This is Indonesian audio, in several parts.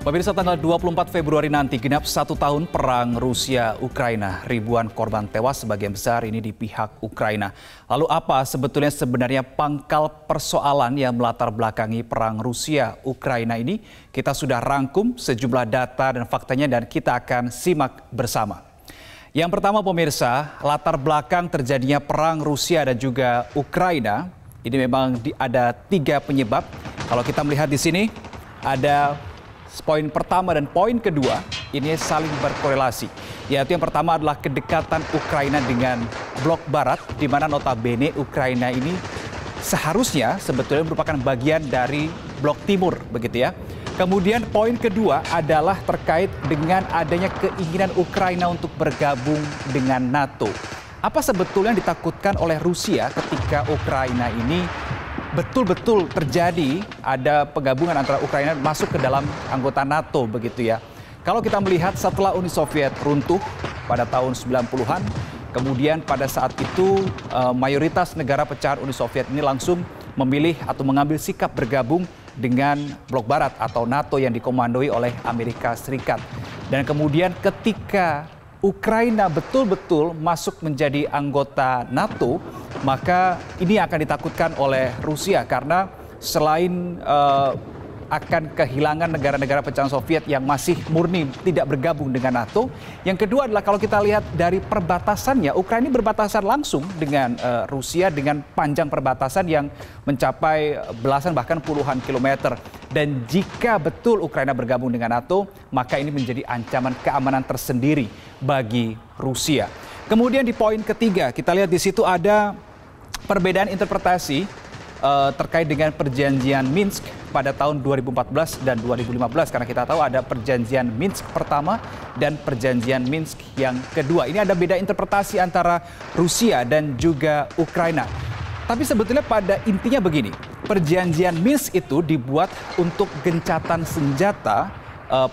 Pemirsa, tanggal 24 Februari nanti genap 1 tahun perang Rusia-Ukraina. Ribuan korban tewas, sebagian besar ini di pihak Ukraina. Lalu apa sebenarnya pangkal persoalan yang melatar belakangi perang Rusia-Ukraina ini? Kita sudah rangkum sejumlah data dan faktanya dan kita akan simak bersama. Yang pertama pemirsa, latar belakang terjadinya perang Rusia dan juga Ukraina. Ini memang ada 3 penyebab. Kalau kita melihat di sini ada poin pertama dan poin kedua ini saling berkorelasi. Yaitu yang pertama adalah kedekatan Ukraina dengan blok barat, di mana notabene Ukraina ini seharusnya sebetulnya merupakan bagian dari blok timur, begitu ya. Kemudian poin kedua adalah terkait dengan adanya keinginan Ukraina untuk bergabung dengan NATO. Apa sebetulnya yang ditakutkan oleh Rusia ketika Ukraina ini betul-betul terjadi ada penggabungan antara Ukraina masuk ke dalam anggota NATO, begitu ya. Kalau kita melihat setelah Uni Soviet runtuh pada tahun 90-an, kemudian pada saat itu mayoritas negara pecahan Uni Soviet ini langsung memilih atau mengambil sikap bergabung dengan blok barat atau NATO yang dikomandoi oleh Amerika Serikat. Dan kemudian ketika Ukraina betul-betul masuk menjadi anggota NATO, maka ini akan ditakutkan oleh Rusia karena selain akan kehilangan negara-negara pecahan Soviet yang masih murni tidak bergabung dengan NATO. Yang kedua adalah kalau kita lihat dari perbatasannya, Ukraina berbatasan langsung dengan Rusia dengan panjang perbatasan yang mencapai belasan bahkan puluhan kilometer. Dan jika betul Ukraina bergabung dengan NATO, maka ini menjadi ancaman keamanan tersendiri bagi Rusia. Kemudian di poin ketiga, kita lihat di situ ada perbedaan interpretasi terkait dengan perjanjian Minsk pada tahun 2014 dan 2015. Karena kita tahu ada perjanjian Minsk pertama dan perjanjian Minsk yang kedua. Ini ada beda interpretasi antara Rusia dan juga Ukraina. Tapi sebetulnya pada intinya begini, perjanjian Minsk itu dibuat untuk gencatan senjata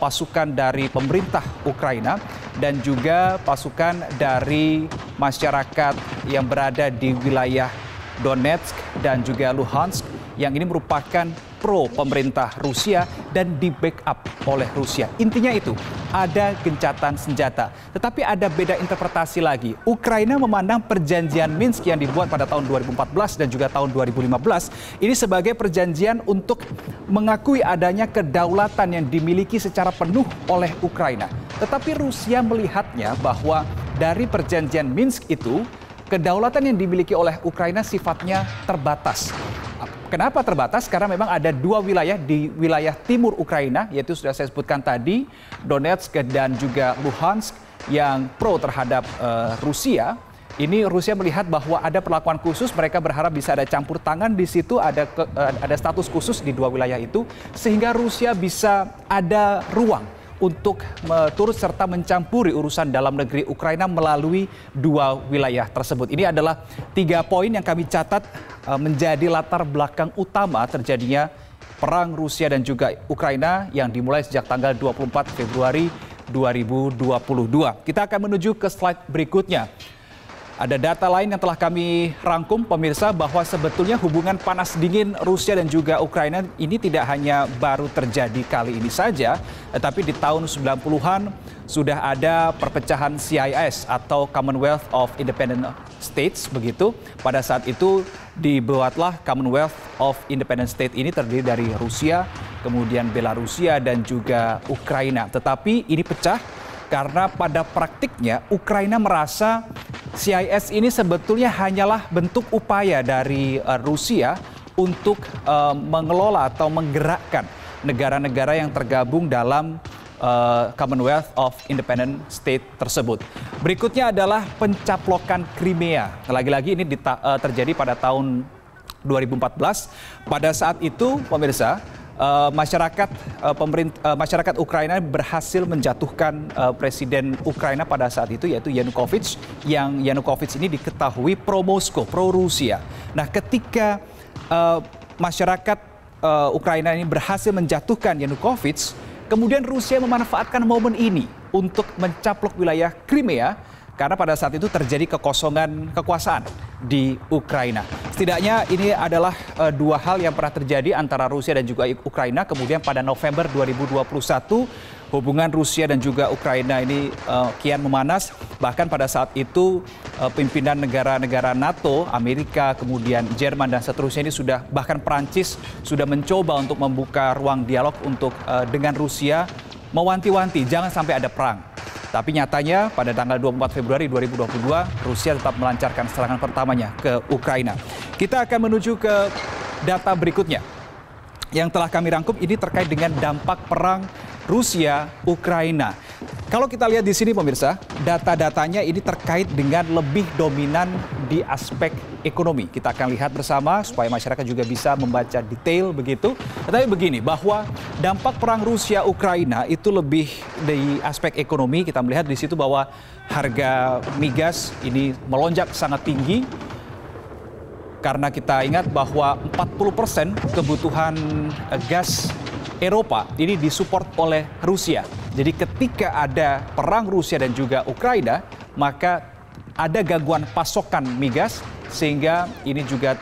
pasukan dari pemerintah Ukraina dan juga pasukan dari masyarakat yang berada di wilayah Donetsk dan juga Luhansk yang ini merupakan pro pemerintah Rusia dan di backup oleh Rusia. Intinya itu, ada gencatan senjata. Tetapi ada beda interpretasi lagi. Ukraina memandang perjanjian Minsk yang dibuat pada tahun 2014 dan juga tahun 2015 ini sebagai perjanjian untuk mengakui adanya kedaulatan yang dimiliki secara penuh oleh Ukraina. Tetapi Rusia melihatnya bahwa dari perjanjian Minsk itu kedaulatan yang dimiliki oleh Ukraina sifatnya terbatas. Kenapa terbatas? Karena memang ada 2 wilayah di wilayah timur Ukraina, yaitu sudah saya sebutkan tadi, Donetsk dan juga Luhansk yang pro terhadap Rusia. Ini Rusia melihat bahwa ada perlakuan khusus, mereka berharap bisa ada campur tangan di situ, ada status khusus di 2 wilayah itu, sehingga Rusia bisa ada ruang untuk turut serta mencampuri urusan dalam negeri Ukraina melalui 2 wilayah tersebut. Ini adalah 3 poin yang kami catat menjadi latar belakang utama terjadinya perang Rusia dan juga Ukraina yang dimulai sejak tanggal 24 Februari 2022. Kita akan menuju ke slide berikutnya. Ada data lain yang telah kami rangkum pemirsa bahwa sebetulnya hubungan panas dingin Rusia dan juga Ukraina ini tidak hanya baru terjadi kali ini saja, tetapi di tahun 90-an sudah ada perpecahan CIS atau Commonwealth of Independent States begitu. Pada saat itu dibuatlah Commonwealth of Independent States ini terdiri dari Rusia, kemudian Belarusia dan juga Ukraina. Tetapi ini pecah karena pada praktiknya Ukraina merasa CIS ini sebetulnya hanyalah bentuk upaya dari Rusia untuk mengelola atau menggerakkan negara-negara yang tergabung dalam Commonwealth of Independent States tersebut. Berikutnya adalah pencaplokan Crimea. Lagi-lagi ini terjadi pada tahun 2014. Pada saat itu, pemirsa, masyarakat Ukraina berhasil menjatuhkan presiden Ukraina pada saat itu, yaitu Yanukovych, yang Yanukovych ini diketahui pro-Moskow, pro-Rusia. Nah, ketika masyarakat Ukraina ini berhasil menjatuhkan Yanukovych, kemudian Rusia memanfaatkan momen ini untuk mencaplok wilayah Crimea karena pada saat itu terjadi kekosongan kekuasaan di Ukraina. Setidaknya ini adalah dua hal yang pernah terjadi antara Rusia dan juga Ukraina. Kemudian pada November 2021 hubungan Rusia dan juga Ukraina ini kian memanas. Bahkan pada saat itu pimpinan negara-negara NATO, Amerika, kemudian Jerman dan seterusnya ini sudah, bahkan Prancis sudah mencoba untuk membuka ruang dialog untuk dengan Rusia, mewanti-wanti jangan sampai ada perang. Tapi nyatanya pada tanggal 24 Februari 2022 Rusia tetap melancarkan serangan pertamanya ke Ukraina. Kita akan menuju ke data berikutnya yang telah kami rangkum. Ini terkait dengan dampak perang Rusia-Ukraina. Kalau kita lihat di sini pemirsa, data-datanya ini terkait dengan lebih dominan di aspek ekonomi. Kita akan lihat bersama supaya masyarakat juga bisa membaca detail begitu. Tetapi begini, bahwa dampak perang Rusia-Ukraina itu lebih di aspek ekonomi. Kita melihat di situ bahwa harga migas ini melonjak sangat tinggi. Karena kita ingat bahwa 40% kebutuhan gas Eropa ini disupport oleh Rusia. Jadi ketika ada perang Rusia dan juga Ukraina, maka ada gangguan pasokan migas sehingga ini juga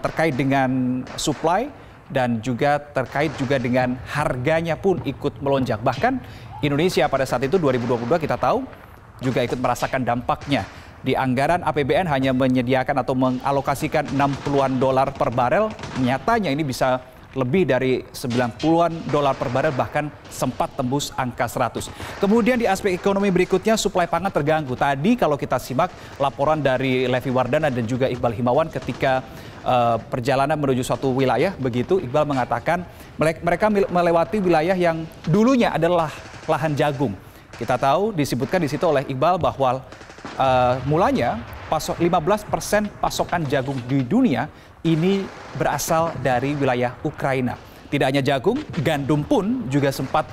terkait dengan supply dan juga terkait juga dengan harganya pun ikut melonjak. Bahkan Indonesia pada saat itu 2022 kita tahu juga ikut merasakan dampaknya. Di anggaran APBN hanya menyediakan atau mengalokasikan $60-an per barel, nyatanya ini bisa lebih dari $90-an per barel, bahkan sempat tembus angka 100. Kemudian di aspek ekonomi berikutnya, suplai pangan terganggu. Tadi kalau kita simak laporan dari Levi Wardana dan juga Iqbal Himawan ketika perjalanan menuju suatu wilayah, begitu Iqbal mengatakan mereka melewati wilayah yang dulunya adalah lahan jagung. Kita tahu disebutkan di situ oleh Iqbal bahwa mulanya 15% pasokan jagung di dunia ini berasal dari wilayah Ukraina. Tidak hanya jagung, gandum pun juga sempat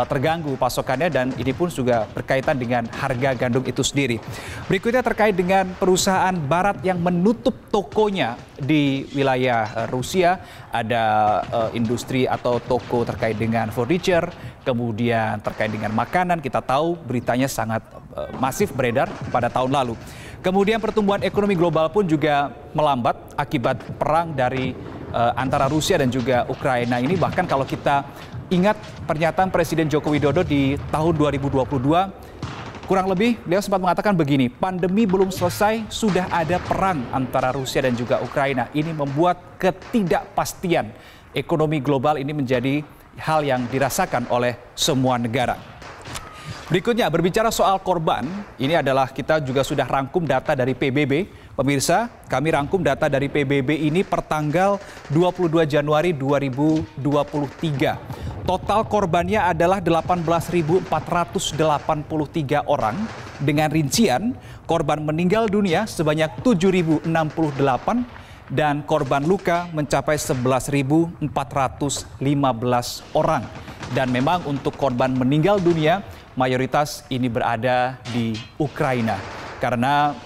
terganggu pasokannya dan ini pun juga berkaitan dengan harga gandum itu sendiri. Berikutnya terkait dengan perusahaan barat yang menutup tokonya di wilayah Rusia. Ada industri atau toko terkait dengan furniture, kemudian terkait dengan makanan. Kita tahu beritanya sangat masif beredar pada tahun lalu. Kemudian pertumbuhan ekonomi global pun juga melambat akibat perang dari antara Rusia dan juga Ukraina ini. Bahkan kalau kita ingat pernyataan Presiden Joko Widodo di tahun 2022, kurang lebih beliau sempat mengatakan begini, pandemi belum selesai, sudah ada perang antara Rusia dan juga Ukraina. Ini membuat ketidakpastian ekonomi global ini menjadi hal yang dirasakan oleh semua negara. Berikutnya, berbicara soal korban, ini adalah kita juga sudah rangkum data dari PBB. Pemirsa, kami rangkum data dari PBB ini per tanggal 22 Januari 2023. Total korbannya adalah 18.483 orang, dengan rincian korban meninggal dunia sebanyak 7.068 dan korban luka mencapai 11.415 orang. Dan memang untuk korban meninggal dunia, mayoritas ini berada di Ukraina. Karena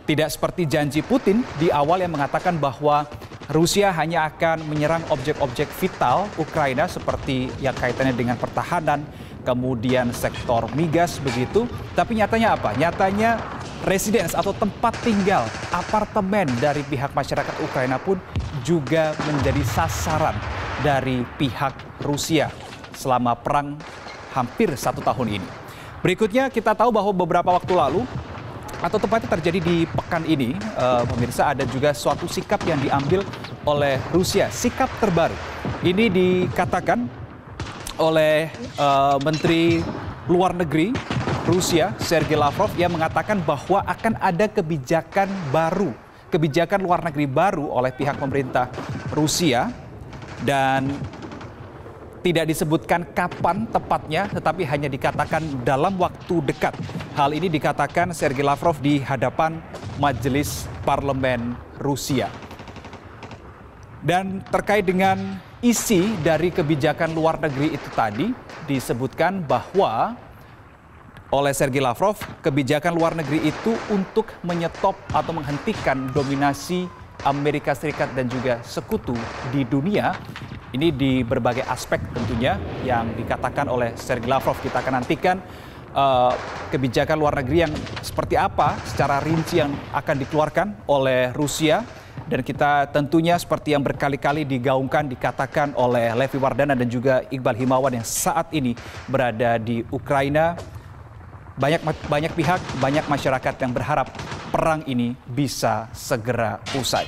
tidak seperti janji Putin di awal yang mengatakan bahwa Rusia hanya akan menyerang objek-objek vital Ukraina seperti yang kaitannya dengan pertahanan, kemudian sektor migas begitu. Tapi nyatanya apa? Nyatanya residence atau tempat tinggal, apartemen dari pihak masyarakat Ukraina pun juga menjadi sasaran dari pihak Rusia selama perang hampir 1 tahun ini. Berikutnya kita tahu bahwa beberapa waktu lalu atau tepatnya terjadi di pekan ini, pemirsa, ada juga suatu sikap yang diambil oleh Rusia, sikap terbaru. Ini dikatakan oleh Menteri Luar Negeri Rusia, Sergei Lavrov, yang mengatakan bahwa akan ada kebijakan baru, kebijakan luar negeri baru oleh pihak pemerintah Rusia, dan tidak disebutkan kapan tepatnya, tetapi hanya dikatakan dalam waktu dekat. Hal ini dikatakan Sergei Lavrov di hadapan Majelis Parlemen Rusia. Dan terkait dengan isi dari kebijakan luar negeri itu tadi, disebutkan bahwa oleh Sergei Lavrov, kebijakan luar negeri itu untuk menyetop atau menghentikan dominasi Amerika Serikat dan juga sekutu di dunia. Ini di berbagai aspek tentunya yang dikatakan oleh Sergei Lavrov. Kita akan nantikan kebijakan luar negeri yang seperti apa secara rinci yang akan dikeluarkan oleh Rusia. Dan kita tentunya seperti yang berkali-kali digaungkan, dikatakan oleh Levi Wardana dan juga Iqbal Himawan yang saat ini berada di Ukraina. Banyak pihak, banyak masyarakat yang berharap perang ini bisa segera usai.